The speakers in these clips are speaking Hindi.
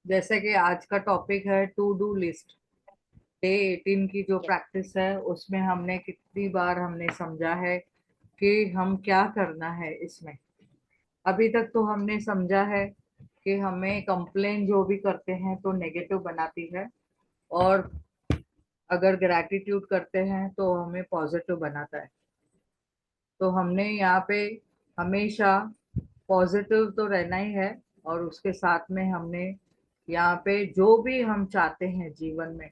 जैसे कि आज का टॉपिक है टू डू लिस्ट। डे 18 की जो प्रैक्टिस है उसमें हमने कितनी बार हमने समझा है कि हम क्या करना है इसमें। अभी तक तो हमने समझा है कि हमें कंप्लेन जो भी करते हैं तो नेगेटिव बनाती है, और अगर ग्रैटिट्यूड करते हैं तो हमें पॉजिटिव बनाता है। तो हमने यहाँ पे हमेशा पॉजिटिव तो रहना ही है, और उसके साथ में हमने यहाँ पे जो भी हम चाहते हैं जीवन में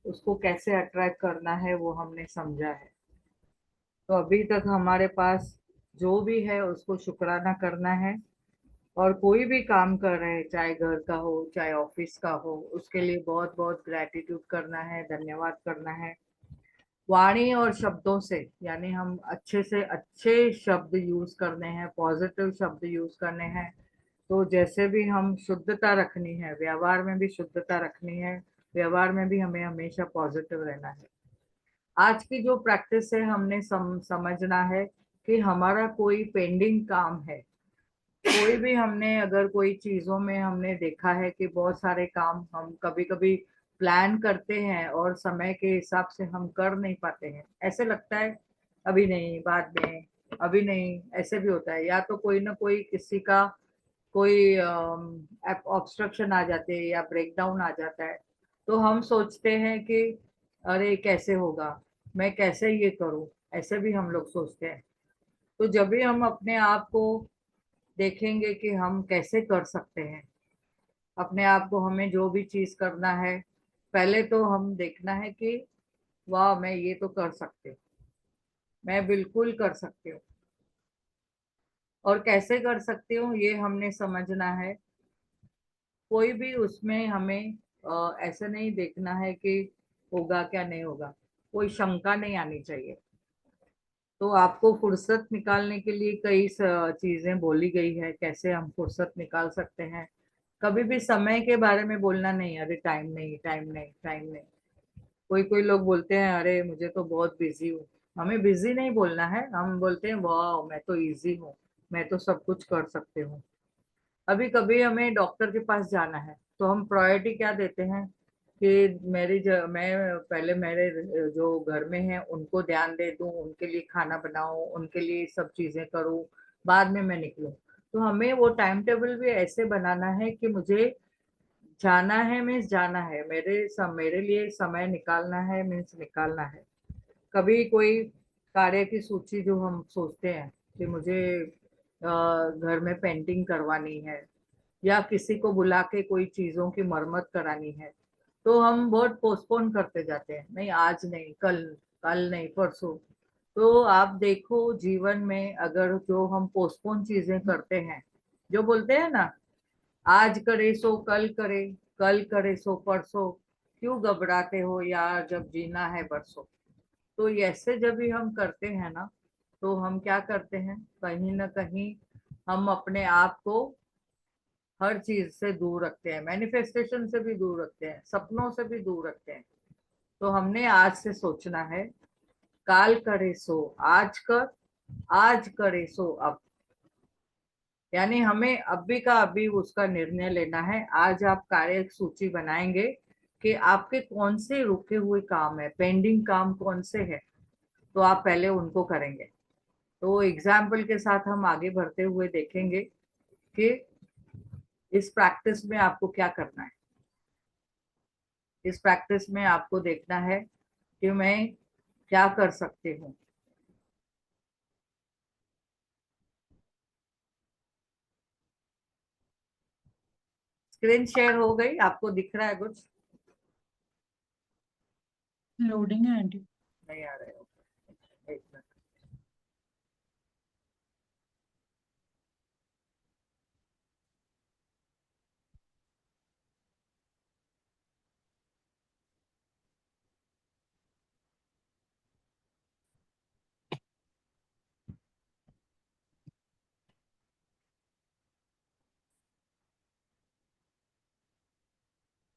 उसको कैसे अट्रैक्ट करना है वो हमने समझा है। तो अभी तक हमारे पास जो भी है उसको शुक्राना करना है, और कोई भी काम कर रहे हैं चाहे घर का हो चाहे ऑफिस का हो उसके लिए बहुत बहुत ग्रैटिट्यूड करना है, धन्यवाद करना है। वाणी और शब्दों से, यानी हम अच्छे से अच्छे शब्द यूज करने हैं, पॉजिटिव शब्द यूज करने हैं। तो जैसे भी हम शुद्धता रखनी है, व्यवहार में भी शुद्धता रखनी है, व्यवहार में भी हमें हमेशा पॉजिटिव रहना है। आज की जो प्रैक्टिस है हमने समझना है कि हमारा कोई पेंडिंग काम है। कोई भी हमने अगर कोई चीजों में हमने देखा है कि बहुत सारे काम हम कभी कभी प्लान करते हैं और समय के हिसाब से हम कर नहीं पाते हैं, ऐसे लगता है अभी नहीं, बाद में, अभी नहीं, ऐसे भी होता है। या तो कोई ना कोई किसी का कोई ऑब्स्ट्रक्शन आ जाते हैं या ब्रेकडाउन आ जाता है, तो हम सोचते हैं कि अरे कैसे होगा, मैं कैसे ये करूं, ऐसे भी हम लोग सोचते हैं। तो जब भी हम अपने आप को देखेंगे कि हम कैसे कर सकते हैं अपने आप को, हमें जो भी चीज करना है पहले तो हम देखना है कि वाह मैं ये तो कर सकती हूँ, मैं बिल्कुल कर सकती हूँ। और कैसे कर सकती हूँ ये हमने समझना है। कोई भी उसमें हमें ऐसे नहीं देखना है कि होगा क्या नहीं होगा, कोई शंका नहीं आनी चाहिए। तो आपको फुर्सत निकालने के लिए कई चीजें बोली गई है, कैसे हम फुर्सत निकाल सकते हैं। कभी भी समय के बारे में बोलना नहीं, अरे टाइम नहीं, टाइम नहीं, टाइम नहीं। कोई कोई लोग बोलते हैं अरे मुझे तो बहुत बिजी हूँ। हमें बिजी नहीं बोलना है, हम बोलते हैं वाह मैं तो इजी हूँ, मैं तो सब कुछ कर सकती हूँ। अभी कभी हमें डॉक्टर के पास जाना है तो हम प्रायोरिटी क्या देते हैं कि मैं पहले मेरे जो घर में है उनको ध्यान दे दूं, उनके लिए खाना बनाऊं, उनके लिए सब चीजें करूं, बाद में मैं निकलूं। तो हमें वो टाइम टेबल भी ऐसे बनाना है कि मुझे जाना है मीन्स जाना है, मेरे लिए समय निकालना है मीन्स निकालना है। कभी कोई कार्य की सूची जो हम सोचते हैं कि मुझे घर में पेंटिंग करवानी है या किसी को बुला के कोई चीजों की मरम्मत करानी है, तो हम बहुत पोस्टपोन करते जाते हैं, नहीं आज नहीं, कल, कल नहीं, परसों। तो आप देखो जीवन में अगर जो हम पोस्टपोन चीजें करते हैं, जो बोलते हैं ना आज करे सो कल करे, कल करे सो परसों, क्यों घबराते हो यार जब जीना है बरसों। तो ऐसे जब भी हम करते हैं ना, तो हम क्या करते हैं, कहीं ना कहीं हम अपने आप को हर चीज से दूर रखते हैं, मैनिफेस्टेशन से भी दूर रखते हैं, सपनों से भी दूर रखते हैं। तो हमने आज से सोचना है, काल करे सो आज कर, आज करे सो अब। यानी हमें अभी का अभी उसका निर्णय लेना है। आज आप कार्य सूची बनाएंगे कि आपके कौन से रुके हुए काम है, पेंडिंग काम कौन से है, तो आप पहले उनको करेंगे। तो एग्जाम्पल के साथ हम आगे बढ़ते हुए देखेंगे कि इस प्रैक्टिस में आपको क्या करना है। इस प्रैक्टिस में आपको देखना है कि मैं क्या कर सकती हूँ। स्क्रीन शेयर हो गई, आपको दिख रहा है कुछ? लोडिंग है आंटी। नहीं आ रहा है, एक मिनट।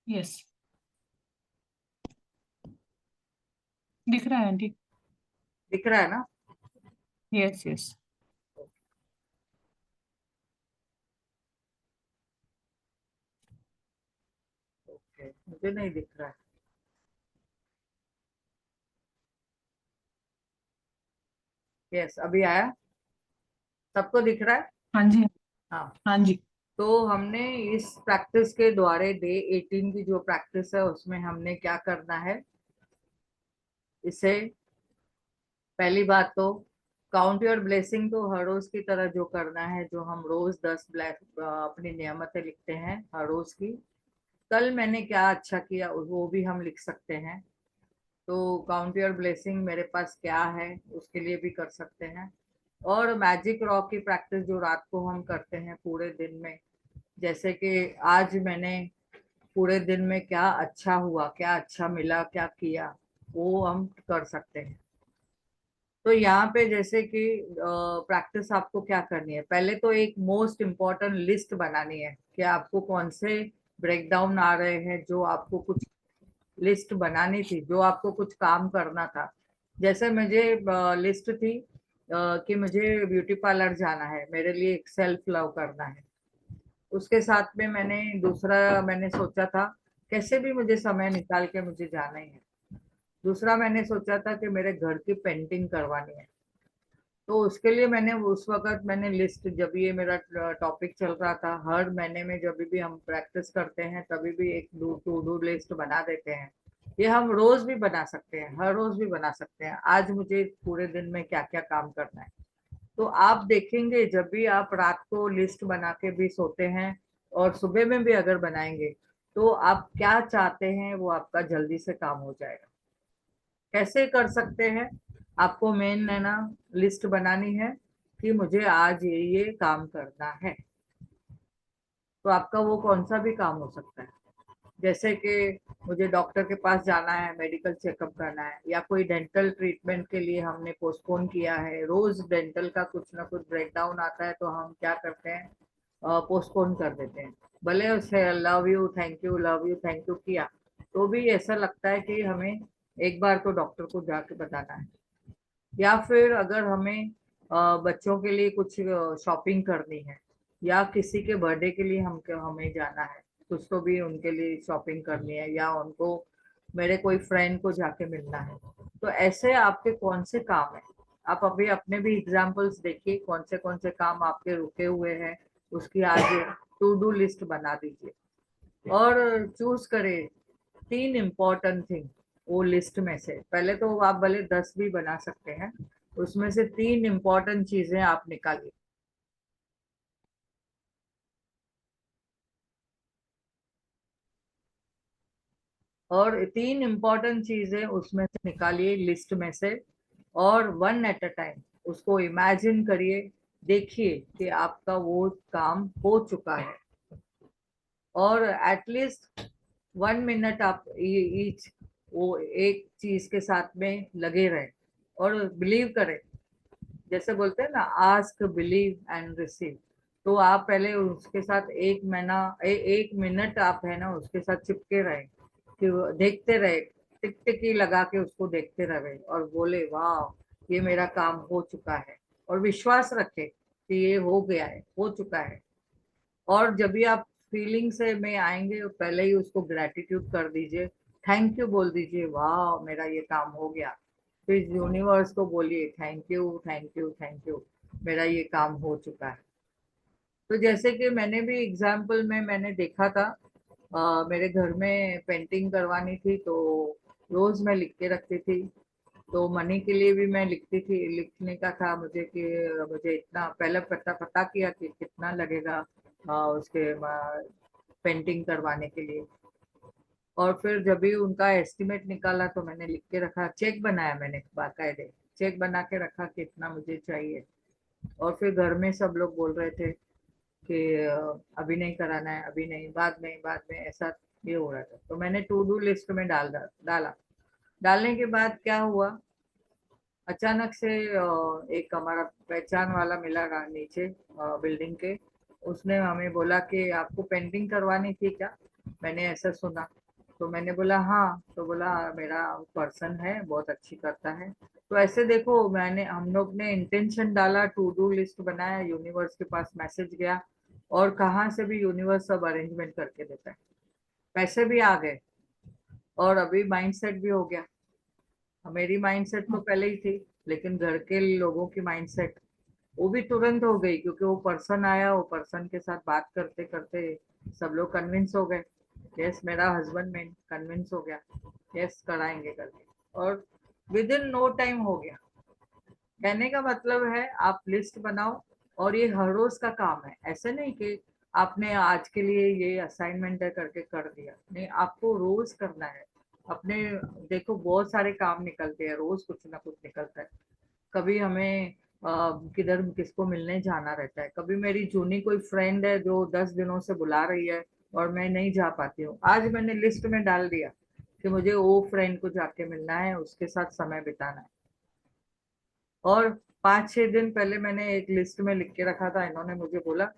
यस, दिख रहा है आंटी। दिख रहा है ना? Yes yes. ओके, मुझे नहीं दिख रहा है। यस, अभी आया। सबको दिख रहा है? हाँ जी। हाँ। हाँ जी। तो हमने इस प्रैक्टिस के द्वारा डे 18 की जो प्रैक्टिस है उसमें हमने क्या करना है, इसे पहली बात तो काउंट योर ब्लेसिंग तो हर रोज की तरह जो करना है, जो हम रोज 10 ब्लैक अपनी नियमतें लिखते हैं हर रोज की। कल मैंने क्या अच्छा किया वो भी हम लिख सकते हैं। तो काउंट योर ब्लेसिंग मेरे पास क्या है उसके लिए भी कर सकते हैं। और मैजिक रॉक की प्रैक्टिस जो रात को हम करते हैं पूरे दिन में, जैसे कि आज मैंने पूरे दिन में क्या अच्छा हुआ, क्या अच्छा मिला, क्या किया, वो हम कर सकते हैं। तो यहाँ पे जैसे कि प्रैक्टिस आपको क्या करनी है, पहले तो एक मोस्ट इम्पॉर्टेंट लिस्ट बनानी है कि आपको कौन से ब्रेक डाउन आ रहे हैं, जो आपको कुछ लिस्ट बनानी थी, जो आपको कुछ काम करना था। जैसे मुझे लिस्ट थी कि मुझे ब्यूटी पार्लर जाना है, मेरे लिए एक सेल्फ लव करना है। उसके साथ में मैंने दूसरा मैंने सोचा था कैसे भी मुझे समय निकाल के मुझे जाना ही है। दूसरा मैंने सोचा था कि मेरे घर की पेंटिंग करवानी है। तो उसके लिए मैंने उस वक्त मैंने लिस्ट, जब ये मेरा टॉपिक चल रहा था, हर महीने में जब भी हम प्रैक्टिस करते हैं तभी भी एक टू डू लिस्ट बना देते हैं। ये हम रोज भी बना सकते हैं, हर रोज भी बना सकते हैं, आज मुझे पूरे दिन में क्या क्या काम करना है। तो आप देखेंगे जब भी आप रात को लिस्ट बना के भी सोते हैं और सुबह में भी अगर बनाएंगे, तो आप क्या चाहते हैं वो आपका जल्दी से काम हो जाएगा। कैसे कर सकते हैं, आपको मेन है ना, लिस्ट बनानी है कि मुझे आज ये काम करना है। तो आपका वो कौन सा भी काम हो सकता है, जैसे कि मुझे डॉक्टर के पास जाना है, मेडिकल चेकअप करना है, या कोई डेंटल ट्रीटमेंट के लिए हमने पोस्टपोन किया है। रोज डेंटल का कुछ ना कुछ ब्रेकडाउन आता है तो हम क्या करते हैं, पोस्टपोन कर देते हैं। भले उसे love you thank you love you thank you किया, तो भी ऐसा लगता है कि हमें एक बार तो डॉक्टर को जाके बताना है। या फिर अगर हमें बच्चों के लिए कुछ शॉपिंग करनी है, या किसी के बर्थडे के लिए हम हमें जाना है, कुछ तो भी उनके लिए शॉपिंग करनी है, या उनको मेरे कोई फ्रेंड को जाके मिलना है। तो ऐसे आपके कौन से काम है, आप अभी अपने भी एग्जाम्पल्स देखिए कौन से काम आपके रुके हुए हैं, उसकी आज टू डू लिस्ट बना दीजिए। और चूज करें 3 इम्पोर्टेंट थिंग वो लिस्ट में से। पहले तो आप भले 10 भी बना सकते हैं, उसमें से 3 इम्पोर्टेंट चीजें आप निकालिए। और 3 इम्पोर्टेंट चीजें उसमें से निकालिए लिस्ट में से, और वन एट अ टाइम उसको इमेजिन करिए। देखिए कि आपका वो काम हो चुका है। और एटलीस्ट 1 मिनट आप ईच वो एक चीज के साथ में लगे रहे और बिलीव करें। जैसे बोलते हैं ना, आस्क बिलीव एंड रिसीव। तो आप पहले उसके साथ एक महीना 1 मिनट आप है ना उसके साथ चिपके रहे, कि देखते रहे, टिकटिकी लगा के उसको देखते रहे और बोले वाह ये मेरा काम हो चुका है। और विश्वास रखे कि ये हो गया है, हो चुका है। और जब भी आप फीलिंग से में आएंगे पहले ही उसको ग्रेटिट्यूड कर दीजिए, थैंक यू बोल दीजिए, वाह मेरा ये काम हो गया। फिर यूनिवर्स को बोलिए thank you thank you thank you, मेरा ये काम हो चुका है। तो जैसे कि मैंने भी एग्जाम्पल में मैंने देखा था, मेरे घर में पेंटिंग करवानी थी तो रोज मैं लिख के रखती थी। तो मनी के लिए भी मैं लिखती थी, लिखने का था मुझे कि मुझे इतना पहले पता पता किया कि कितना लगेगा उसके पेंटिंग करवाने के लिए। और फिर जब भी उनका एस्टिमेट निकाला तो मैंने लिख के रखा, चेक बनाया मैंने बाकायदे, चेक बना के रखा कि इतना मुझे चाहिए। और फिर घर में सब लोग बोल रहे थे कि अभी नहीं कराना है, अभी नहीं, बाद में ऐसा ये हो रहा था। तो मैंने टू डू लिस्ट में डाला। डालने के बाद क्या हुआ, अचानक से एक हमारा पहचान वाला मिला नीचे बिल्डिंग के। उसने हमें बोला कि आपको पेंटिंग करवानी थी क्या, मैंने ऐसा सुना। तो मैंने बोला हाँ। तो बोला मेरा पर्सन है, बहुत अच्छी करता है। तो ऐसे देखो, मैंने हम लोग ने इंटेंशन डाला, टू डू लिस्ट बनाया, यूनिवर्स के पास मैसेज गया, और कहाँ से भी यूनिवर्स सब अरेंजमेंट करके देता है। पैसे भी आ गए और अभी माइंडसेट भी हो गया। मेरी माइंडसेट तो पहले ही थी, लेकिन घर के लोगों की माइंडसेट वो भी तुरंत हो गई, क्योंकि वो पर्सन आया, वो पर्सन के साथ बात करते करते सब लोग कन्विंस हो गए। यस, मेरा हस्बैंड में कन्विंस हो गया, यस कराएंगे करके, और विद इन नो टाइम हो गया। कहने का मतलब है आप लिस्ट बनाओ, और ये हर रोज का काम है। ऐसे नहीं कि आपने आज के लिए ये असाइनमेंट है करके कर दिया, नहीं, आपको रोज करना है अपने। देखो बहुत सारे काम निकलते हैं रोज, कुछ ना कुछ निकलता है। कभी हमें किधर किसको मिलने जाना रहता है, कभी मेरी जूनी कोई फ्रेंड है जो 10 दिनों से बुला रही है और मैं नहीं जा पाती हूँ। आज मैंने लिस्ट में डाल दिया कि मुझे वो फ्रेंड को जाके मिलना है, उसके साथ समय बिताना है। और 5-6 दिन पहले मैंने एक लिस्ट में लिख के रखा था, इन्होंने मुझे बोला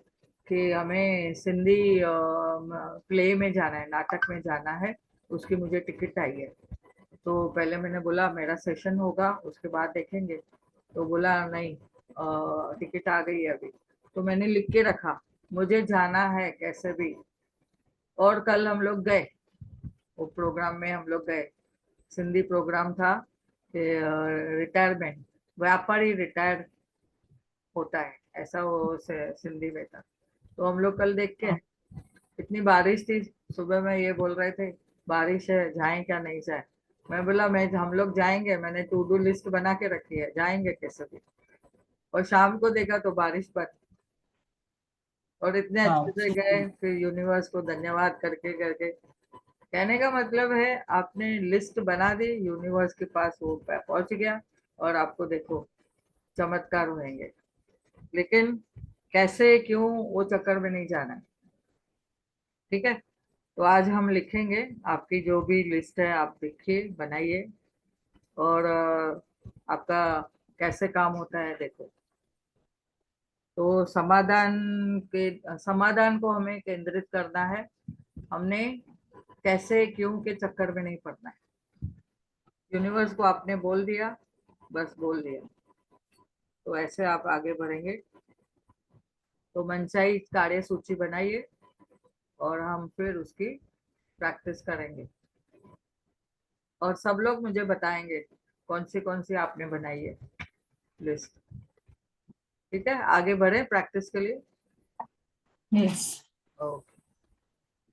कि हमें सिंधी प्ले में जाना है, नाटक में जाना है, उसकी मुझे टिकट आई है। तो पहले मैंने बोला मेरा सेशन होगा उसके बाद देखेंगे, तो बोला नहीं, टिकट आ गई है अभी। तो मैंने लिख के रखा मुझे जाना है कैसे भी। और कल हम लोग गए, वो प्रोग्राम में हम लोग गए। सिंधी प्रोग्राम था कि रिटायरमेंट, व्यापारी रिटायर होता है, ऐसा वो सिंधी में था। तो हम लोग कल देख के, इतनी बारिश थी, सुबह में ये बोल रहे थे बारिश है जाएं क्या नहीं जाए। मैं बोला मैं हम लोग जाएंगे, मैंने टू डू लिस्ट बना के रखी है, जाएंगे कैसे भी। और शाम को देखा तो बारिश बंद, और इतने अच्छे Wow. से So गए, cool. फिर यूनिवर्स को धन्यवाद करके करके। कहने का मतलब है आपने लिस्ट बना दी, यूनिवर्स के पास वो पहुंच गया, और आपको देखो चमत्कार होंगे। लेकिन कैसे क्यों वो चक्कर में नहीं जाना है, ठीक है। तो आज हम लिखेंगे, आपकी जो भी लिस्ट है आप देखिए बनाइए, और आपका कैसे काम होता है देखो। तो समाधान को हमें केंद्रित करना है, हमने कैसे क्यों के चक्कर में नहीं पड़ना है। यूनिवर्स को आपने बोल दिया, बस बोल दिया, तो ऐसे आप आगे बढ़ेंगे। तो मनचाही कार्य सूची बनाइए, और हम फिर उसकी प्रैक्टिस करेंगे, और सब लोग मुझे बताएंगे कौन सी आपने बनाई है लिस्ट। ठीक है, आगे बढ़े प्रैक्टिस के लिए। Yes. ओके।